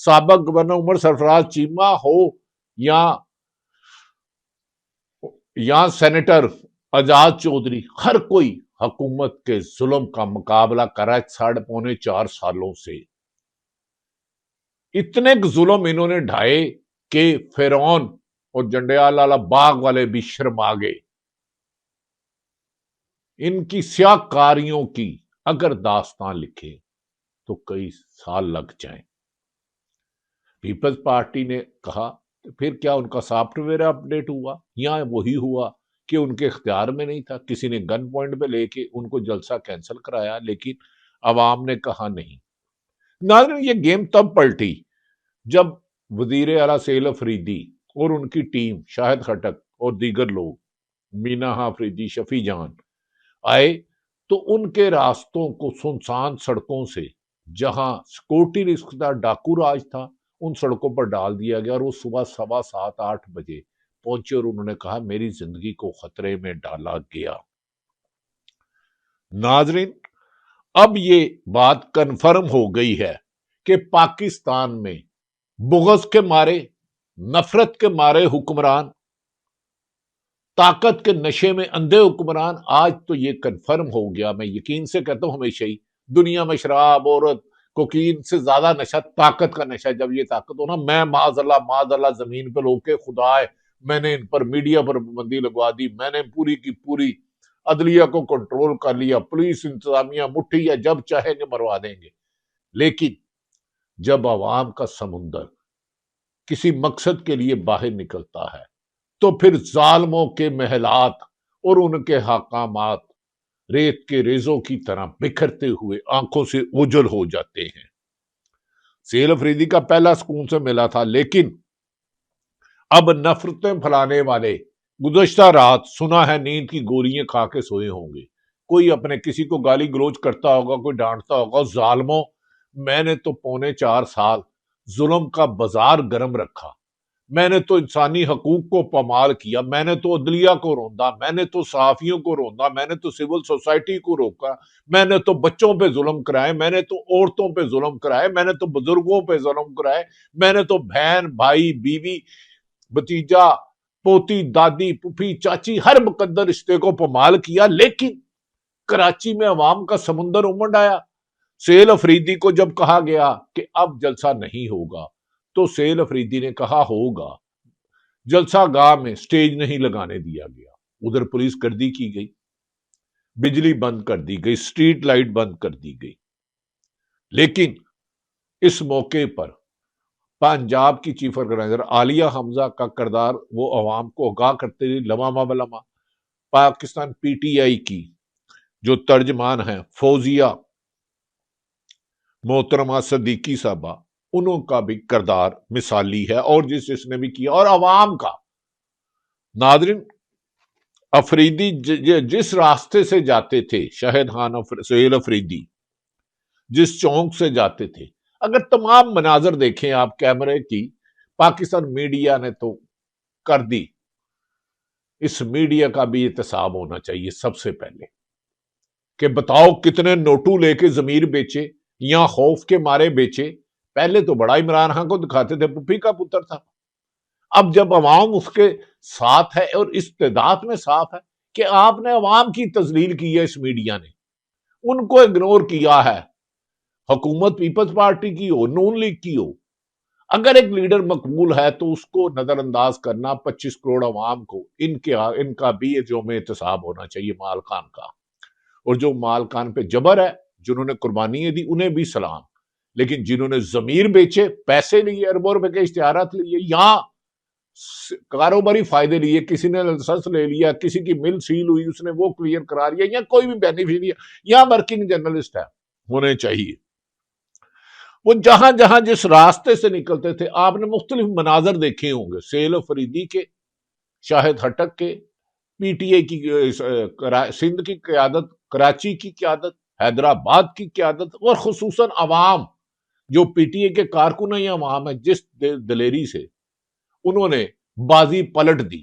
سابق گورنر عمر سرفراز چیمہ ہو یا سینیٹر اعجاز چودھری، ہر کوئی حکومت کے ظلم کا مقابلہ کر رہا ہے 3.25 سالوں سے۔ اتنے ظلم انہوں نے ڈھائے کہ فرعون اور جنڈیال والا باغ والے بھی شرما گئے۔ ان کی سیاہ کاریوں کی اگر داستان لکھے تو کئی سال لگ جائیں۔ پیپلز پارٹی نے کہا پھر کیا ان کا سافٹ ویئر اپڈیٹ ہوا یا وہی ہوا کہ ان کے اختیار میں نہیں تھا، کسی نے گن پوائنٹ پہ لے کے ان کو جلسہ کینسل کرایا، لیکن عوام نے کہا نہیں۔ ناظرین، یہ گیم تب پلٹی جب وزیر اعلیٰ سہیل افریدی اور ان کی ٹیم شاہد خٹک اور دیگر لوگ مینا آفریدی، شفیع جان آئے تو ان کے راستوں کو سنسان سڑکوں سے جہاں سیکورٹی رسک تھا، ڈاکو راج تھا، ان سڑکوں پر ڈال دیا گیا، اور وہ صبح 7:15-8 بجے پہنچے اور انہوں نے کہا میری زندگی کو خطرے میں ڈالا گیا۔ ناظرین، اب یہ بات کنفرم ہو گئی ہے کہ پاکستان میں بغض کے مارے، نفرت کے مارے حکمران، طاقت کے نشے میں اندھے حکمران، آج تو یہ کنفرم ہو گیا، میں یقین سے کہتا ہوں ہمیشہ ہی، دنیا میں شراب، عورت، کوکین سے زیادہ نشہ طاقت کا نشہ۔ جب یہ طاقت ہونا، میں معاذ اللہ زمین پہ لوگ کے خدا ہے، میں نے ان پر میڈیا پر پابندی لگوا دی، میں نے پوری کی پوری عدلیہ کو کنٹرول کر لیا، پولیس انتظامیہ مٹھی ہے، جب چاہیں گے مروا دیں گے۔ لیکن جب عوام کا سمندر کسی مقصد کے لیے باہر نکلتا ہے تو پھر ظالموں کے محلات اور ان کے حکامات ریت کے ریزوں کی طرح بکھرتے ہوئے آنکھوں سے اوجھل ہو جاتے ہیں۔ سہیل افریدی کا پہلا سکون سے ملا تھا، لیکن اب نفرتیں پھیلانے والے گزشتہ رات سنا ہے نیند کی گولیاں کھا کے سوئے ہوں گے، کوئی اپنے کسی کو گالی گلوچ کرتا ہوگا، کوئی ڈانٹتا ہوگا۔ ظالموں، میں نے تو 4.25 سال ظلم کا بازار گرم رکھا، میں نے تو انسانی حقوق کو پامال کیا، میں نے تو عدلیہ کو روندا، میں نے تو صحافیوں کو روندا، میں نے تو سول سوسائٹی کو روکا، میں نے تو بچوں پہ ظلم کرائے، میں نے تو عورتوں پہ ظلم کرائے، میں نے تو بزرگوں پہ ظلم کرائے، میں نے تو بہن، بھائی، بیوی، بھتیجا، پوتی، دادی، پھوپھی، چاچی، ہر مقدر رشتے کو پامال کیا۔ لیکن کراچی میں عوام کا سمندر امڈ آیا۔ سہیل افریدی کو جب کہا گیا کہ اب جلسہ نہیں ہوگا تو سہیل افریدی نے کہا ہوگا۔ جلسہ گاہ میں سٹیج نہیں لگانے دیا گیا، ادھر پولیس گردی کی گئی، بجلی بند کر دی گئی، سٹریٹ لائٹ بند کر دی گئی۔ لیکن اس موقع پر پنجاب کی چیف آرگنائزر عالیہ حمزہ کا کردار وہ عوام کو آگاہ کرتے ہوئے لمحہ بلمحہ، پاکستان پی ٹی آئی کی جو ترجمان ہیں فوزیہ محترمہ صدیقی صاحبہ، انہوں کا بھی کردار مثالی ہے، اور جس نے بھی کیا، اور عوام کا۔ ناظرین، افریدی جس راستے سے جاتے تھے، شاہد خان سہیل افریدی جس چونک سے جاتے تھے، اگر تمام مناظر دیکھیں آپ کیمرے کی، پاکستان میڈیا نے تو کر دی۔ اس میڈیا کا بھی احتساب ہونا چاہیے سب سے پہلے کہ بتاؤ کتنے نوٹو لے کے ضمیر بیچے یا خوف کے مارے بیچے۔ پہلے تو بڑا عمران خان کو دکھاتے تھے، پپھی کا پتر تھا۔ اب جب عوام اس کے ساتھ ہے اور استعداد میں صاف ہے کہ آپ نے عوام کی تذلیل کی ہے، اس میڈیا نے ان کو اگنور کیا ہے، حکومت پیپلز پارٹی کی ہو، نون لیگ کی ہو، اگر ایک لیڈر مقبول ہے تو اس کو نظر انداز کرنا 25 کروڑ عوام کو، ان کا بھی یوم احتساب ہونا چاہیے مالکان کا۔ اور جو مالکان پہ جبر ہے، جنہوں نے قربانیاں دی، انہیں بھی سلام، لیکن جنہوں نے ضمیر بیچے، پیسے لیے، اربوں روپے کے اشتہارات لیے، یا کاروباری فائدے لیے، کسی نے لائسنس لے لیا، کسی کی مل سیل ہوئی، اس نے وہ کلیئر کرا لیا، یا کوئی بھی بینیفیشری یا ورکنگ جرنلسٹ ہے، ہونے چاہیے۔ وہ جہاں جہاں جس راستے سے نکلتے تھے، آپ نے مختلف مناظر دیکھے ہوں گے، سہیل افریدی کے، شاہد ہٹک کے، پی ٹی آئی کی سندھ کی قیادت، کراچی کی قیادت، حیدرآباد کی قیادت، اور خصوصاً عوام جو پی ٹی آئی کے کارکن ہیں یا عوام ہے، جس دلیری سے انہوں نے بازی پلٹ دی۔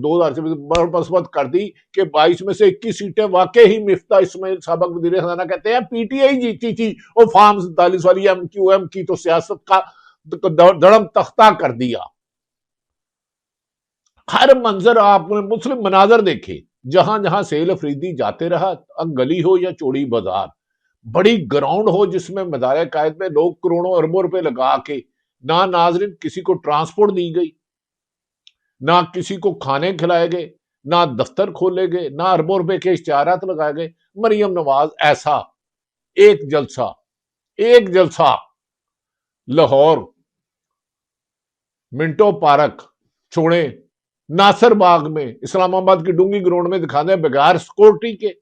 2000 مثبت کر دی کہ 22 میں سے 21 سیٹیں واقعی ہی مفتاح اسماعیل سابق وزیر خزانہ کہتے ہیں پی ٹی آئی جیتی تھی، وہ فارم 47 والی ایم کیو ایم کی تو سیاست کا دڑم تختہ کر دیا۔ ہر منظر آپ نے مسلم مناظر دیکھے، جہاں جہاں سیل افریدی جاتے رہا، گلی ہو یا چوڑی بازار، بڑی گراؤنڈ ہو جس میں مزار قائد میں لوگ کروڑوں اربوں روپے لگا کے، نہ ناظرین کسی کو ٹرانسپورٹ دی گئی، نہ کسی کو کھانے کھلائے گئے، نہ دفتر کھولے گئے، نہ اربوں روپے کے اشتہارات لگائے گئے۔ مریم نواز ایسا ایک جلسہ لاہور منٹو پارک چھوڑے، ناصر باغ میں، اسلام آباد کی ڈونگی گراؤنڈ میں دکھا دیں، بغیر سیکورٹی کے،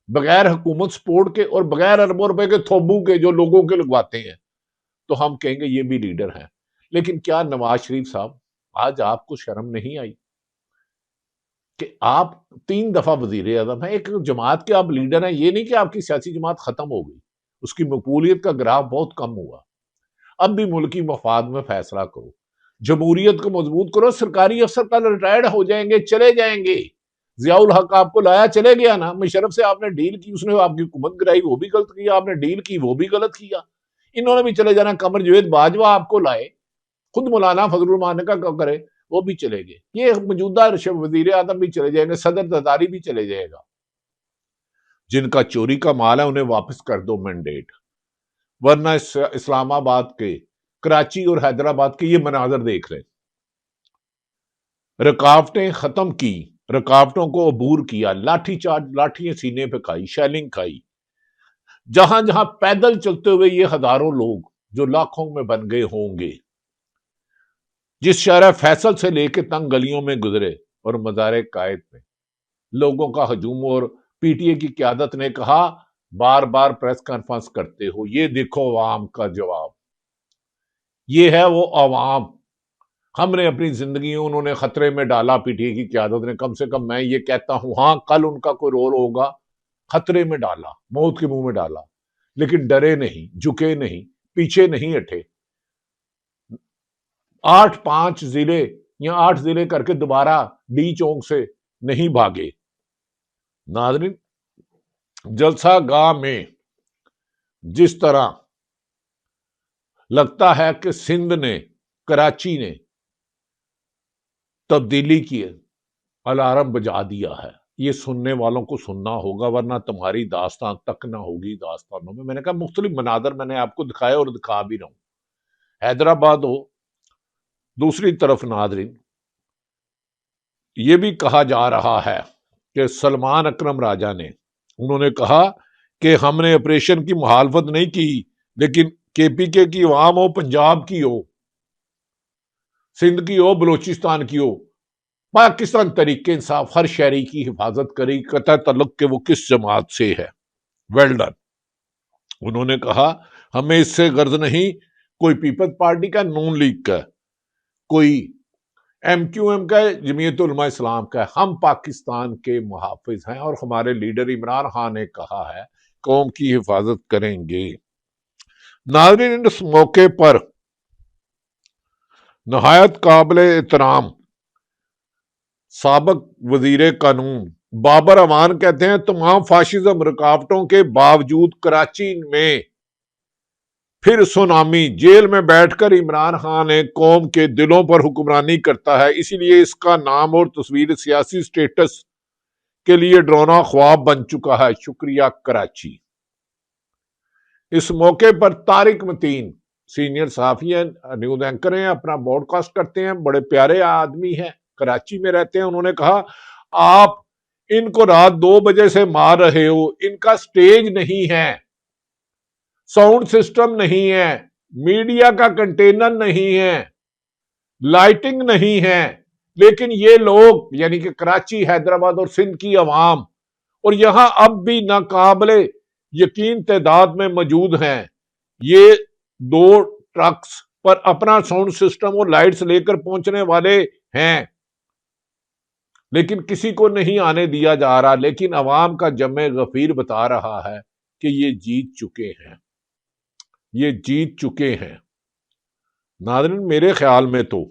بغیر حکومت سپورٹ کے اور بغیر اربوں روپے کے تھوبو کے جو لوگوں کے لگواتے ہیں، تو ہم کہیں گے یہ بھی لیڈر ہیں۔ لیکن کیا نواز شریف صاحب آج آپ کو شرم نہیں آئی کہ آپ 3 دفعہ وزیر اعظم ہیں، ایک جماعت کے آپ لیڈر ہیں؟ یہ نہیں کہ آپ کی سیاسی جماعت ختم ہو گئی، اس کی مقبولیت کا گراف بہت کم ہوا۔ اب بھی ملکی مفاد میں فیصلہ کرو، جمہوریت کو مضبوط کرو۔ سرکاری افسر کل ریٹائرڈ ہو جائیں گے، چلے جائیں گے۔ ضیاء الحق آپ کو لایا، چلے گیا نا۔ مشرف سے آپ نے ڈیل کی، اس نے آپ کی حکومت گرائی، وہ بھی غلط کیا۔ آپ نے ڈیل کی، وہ بھی غلط کیا۔ انہوں نے بھی چلے جانا۔ قمر جاوید باجوہ آپ کو لائے، خود مولانا فضل الرحمان کا کرے، وہ بھی چلے گئے۔ یہ موجودہ وزیر اعظم بھی چلے جائیں گے، صدر زرداری بھی چلے جائے گا۔ جن کا چوری کا مال ہے انہیں واپس کر دو مینڈیٹ، ورنہ اسلام آباد کے، کراچی اور حیدرآباد کے یہ مناظر دیکھ لیں۔ رکاوٹیں ختم کی، رکاوٹوں کو عبور کیا، لاٹھی چارج، لاٹھیاں سینے پہ کھائی، شیلنگ کھائی۔ جہاں جہاں پیدل چلتے ہوئے یہ ہزاروں لوگ جو لاکھوں میں بن گئے ہوں گے، جس شارع فیصل سے لے کے تنگ گلیوں میں گزرے اور مزار قائد میں لوگوں کا ہجوم، اور پی ٹی اے کی قیادت نے کہا بار بار پریس کانفرنس کرتے ہو، یہ دیکھو عوام کا جواب، یہ ہے وہ عوام۔ ہم نے اپنی زندگی انہوں نے خطرے میں ڈالا، پی ٹی اے کی قیادت نے، کم سے کم میں یہ کہتا ہوں، ہاں کل ان کا کوئی رول ہوگا، خطرے میں ڈالا، موت کے منہ میں ڈالا، لیکن ڈرے نہیں، جھکے نہیں، پیچھے نہیں ہٹے۔ 8 ضلع یا 8 ضلع کر کے دوبارہ ڈی چونک سے نہیں بھاگے۔ ناظرین، جلسہ گاہ میں جس طرح لگتا ہے کہ سندھ نے، کراچی نے تبدیلی کی الارم بجا دیا ہے، یہ سننے والوں کو سننا ہوگا، ورنہ تمہاری داستان تک نہ ہوگی داستانوں میں۔ میں نے کہا مختلف مناظر میں نے آپ کو دکھائے اور دکھا بھی رہا ہوں۔ حیدرآباد ہو، دوسری طرف ناظرین یہ بھی کہا جا رہا ہے کہ سلمان اکرم راجہ نے، انہوں نے کہا کہ ہم نے آپریشن کی مخالفت نہیں کی، لیکن کے پی کے کی عوام ہو، پنجاب کی ہو، سندھ کی ہو، بلوچستان کی ہو، پاکستان تحریک انصاف ہر شہری کی حفاظت کرے گی، قطع تعلق کہ وہ کس جماعت سے ہے۔ Well done. انہوں نے کہا ہمیں اس سے غرض نہیں، کوئی پیپلز پارٹی کا، نون لیگ کا، کوئی ایم کیو ایم کا، جمعیت علماء اسلام کا، ہم پاکستان کے محافظ ہیں، اور ہمارے لیڈر عمران خان نے کہا ہے قوم کی حفاظت کریں گے۔ ناظرین، اس موقع پر نہایت قابل احترام سابق وزیر قانون بابر امان کہتے ہیں تمام فاشزم رکاوٹوں کے باوجود کراچی میں پھر سونامی، جیل میں بیٹھ کر عمران خان ایک قوم کے دلوں پر حکمرانی کرتا ہے، اسی لیے اس کا نام اور تصویر سیاسی سٹیٹس کے لیے ڈراؤنا خواب بن چکا ہے۔ شکریہ کراچی۔ اس موقع پر طارق متین سینئر صحافی ہیں، نیوز اینکر ہیں، اپنا بوڈ کاسٹ کرتے ہیں، بڑے پیارے آدمی ہیں، کراچی میں رہتے ہیں۔ انہوں نے کہا آپ ان کو رات 2 بجے سے مار رہے ہو، ان کا سٹیج نہیں ہے، ساؤنڈ سسٹم نہیں ہے، میڈیا کا کنٹینر نہیں ہے، لائٹنگ نہیں ہے، لیکن یہ لوگ یعنی کہ کراچی، حیدرآباد اور سندھ کی عوام، اور یہاں اب بھی ناقابل یقین تعداد میں موجود ہیں، یہ 2 ٹرکس پر اپنا ساؤنڈ سسٹم اور لائٹس لے کر پہنچنے والے ہیں، لیکن کسی کو نہیں آنے دیا جا رہا۔ لیکن عوام کا جمع غفیر بتا رہا ہے کہ یہ جیت چکے ہیں، یہ جیت چکے ہیں۔ ناظرین، میرے خیال میں تو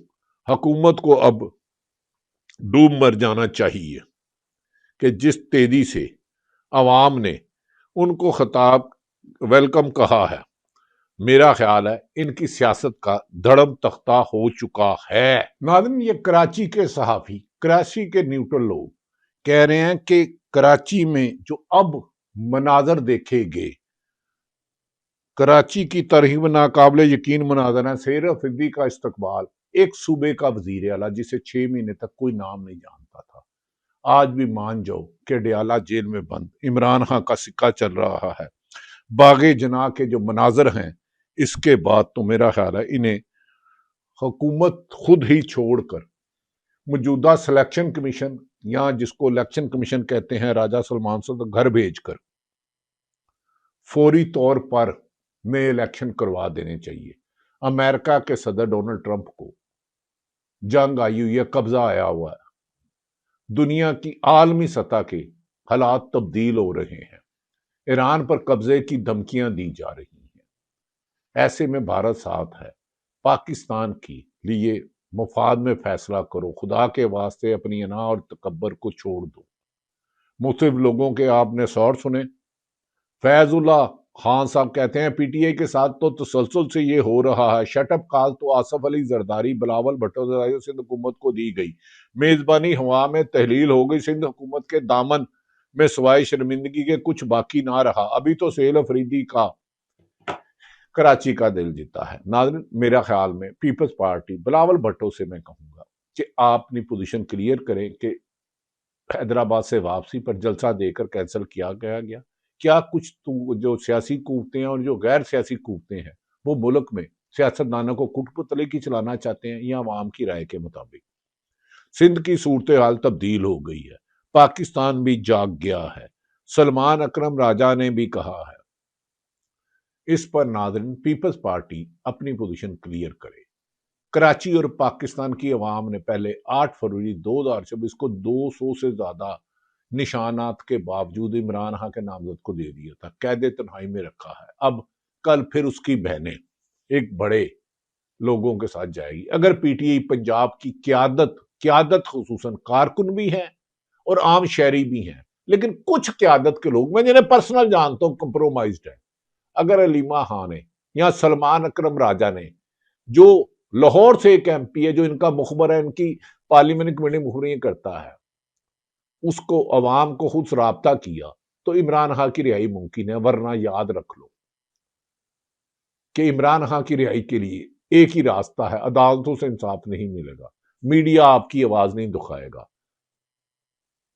حکومت کو اب ڈوب مر جانا چاہیے کہ جس تیزی سے عوام نے ان کو خطاب ویلکم کہا ہے، میرا خیال ہے ان کی سیاست کا دھڑم تختہ ہو چکا ہے۔ ناظرین، یہ کراچی کے صحافی، کراچی کے نیوٹرل لوگ کہہ رہے ہیں کہ کراچی میں جو اب مناظر دیکھے گئے، کراچی کی ترہیب ناقابل یقین مناظر ہیں۔ سیر افریدی کا استقبال، ایک صوبے کا وزیر اعلیٰ جسے 6 مہینے تک کوئی نام نہیں جانتا تھا، آج بھی مان جاؤ کہ ڈیالہ جیل میں بند عمران خان کا سکہ چل رہا ہے۔ باغ جناح کے جو مناظر ہیں، اس کے بعد تو میرا خیال ہے انہیں حکومت خود ہی چھوڑ کر موجودہ سلیکشن کمیشن، یا جس کو الیکشن کمیشن کہتے ہیں، راجہ سلمان سے گھر بھیج کر فوری طور پر نئے الیکشن کروا دینے چاہیے۔ امریکہ کے صدر ڈونلڈ ٹرمپ کو جنگ آئی ہوئی ہے، قبضہ آیا ہوا ہے، دنیا کی عالمی سطح کے حالات تبدیل ہو رہے ہیں، ایران پر قبضے کی دھمکیاں دی جا رہی ہیں، ایسے میں بھارت ساتھ ہے۔ پاکستان کی لیے مفاد میں فیصلہ کرو، خدا کے واسطے اپنی انا اور تکبر کو چھوڑ دو۔ مختلف لوگوں کے آپ نے سور سنے۔ فیض اللہ خان صاحب کہتے ہیں پی ٹی آئی کے ساتھ تو تسلسل سے یہ ہو رہا ہے، شٹ اپ کال تو آصف علی زرداری، بلاول بھٹو زرداری سندھ حکومت کو دی گئی، میزبانی ہوا میں تحلیل ہو گئی، سندھ حکومت کے دامن میں سوائے شرمندگی کے کچھ باقی نہ رہا، ابھی تو سہیل افریدی کا کراچی کا دل جیتا ہے۔ ناظرین، میرا خیال میں پیپلز پارٹی بلاول بھٹو سے میں کہوں گا کہ آپ اپنی پوزیشن کلیئر کریں کہ حیدرآباد سے واپسی پر جلسہ دے کر کینسل کیا گیا، کیا کچھ جو سیاسی قوتیں ہیں اور جو غیر سیاسی قوتیں ہیں وہ ملک میں سیاستدانوں کو کٹ پتلے کی چلانا چاہتے ہیں، یا عوام کی رائے کے مطابق؟ سندھ کی صورتحال تبدیل ہو گئی ہے، پاکستان بھی جاگ گیا ہے، سلمان اکرم راجہ نے بھی کہا ہے۔ اس پر ناظرین پیپلز پارٹی اپنی پوزیشن کلیئر کرے۔ کراچی اور پاکستان کی عوام نے پہلے 8 فروری 2026 کو 200 سے زیادہ نشانات کے باوجود عمران خان کے نامزد کو دے دیا تھا، قید تنہائی میں رکھا ہے۔ اب کل پھر اس کی بہنیں ایک بڑے لوگوں کے ساتھ جائے گی۔ اگر پی ٹی آئی پنجاب کی قیادت خصوصاً کارکن بھی ہیں اور عام شہری بھی ہیں، لیکن کچھ قیادت کے لوگ، میں جنہیں پرسنل جانتا ہوں، کمپرومائزڈ ہیں۔ اگر علیمہ خان نے یا سلمان اکرم راجہ نے، جو لاہور سے ایک ایم پی ہے، جو ان کا مخبر ہے، ان کی پارلیمنٹ کمیٹی مخبری کرتا ہے، اس کو عوام کو خود رابطہ کیا تو عمران خان کی رہائی ممکن ہے۔ ورنہ یاد رکھ لو کہ عمران خان کی رہائی کے لیے ایک ہی راستہ ہے، عدالتوں سے انصاف نہیں ملے گا، میڈیا آپ کی آواز نہیں دکھائے گا،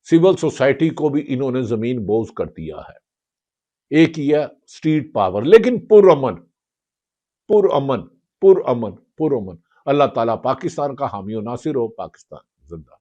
سول سوسائٹی کو بھی انہوں نے زمین بوز کر دیا ہے۔ ایک ہی ہے اسٹریٹ پاور، لیکن پر امن۔ اللہ تعالیٰ پاکستان کا حامی و ناصر ہو۔ پاکستان زندہ۔